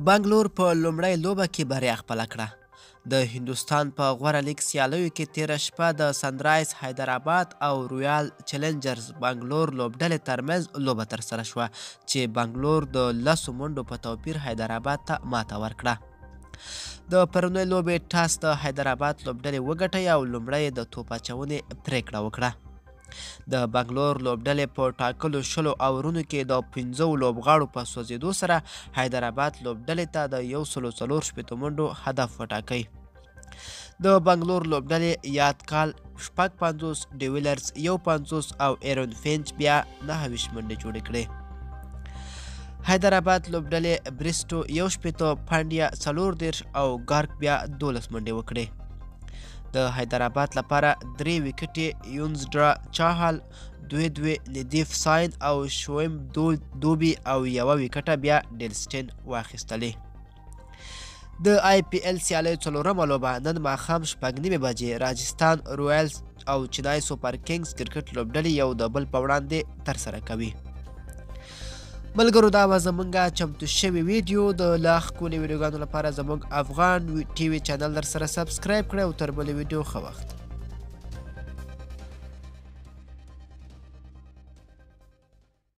بنګلور په لومړۍ لوبه کې بریا خپله کړه. د هندوستان په غوره لیګ سیالیو کې تېره شپه د سنرایز حیدرآباد او رویال چیلنجرز بنګلور لوبډلې ترمنځ لوبه ترسره شوه چې بنګلور د 10 منډو په توپیر حیدرآباد ته ماته ورکړه. د پرونۍ لوبې ټاس د حیدرآباد لوبډلې وګټئ او لومړی د توپ اچونې پرېکړه وکړه. د بنګلور لوبډلې په ټاکلو 20 اورونو کې د 15 لوبغاړو په سوځېدو سره حیدرآباد لوبډلې ته د 144 منډو هدف وټاکی. د بنګلور لوبډلې یاد کال 56 ډیویلرز 51 او ایرون فینچ بیا 29 منډې جوړې کړې. حیدرآباد لوبډلې بریسټو 61 پانډیا 40 او ګارک بیا 12 منډې وکړې. د حیدرآباد لپاره 3 ویکټې یونزډرا چاهل 2 ندیف ساین او شویم دوبي او 1 ویکټه بیا ډیلسټین واخیستلې. د آی پی ایل سیالیو څلورمه لوبه نن ماښام 6:30 بجې راجستان رویالز او چنای سوپر کینګز کرکټ لوبډلې یو د بل په وړاندې ترسره کوي. ملګرو دا به زمونږ چمتو شوي ویډیو د لا ښکلي ویډیوګانو لپاره زموږ افغان ټي وي چینل در سره سبسکرایب کړئ او تر بلې ویډیو ښه وخت.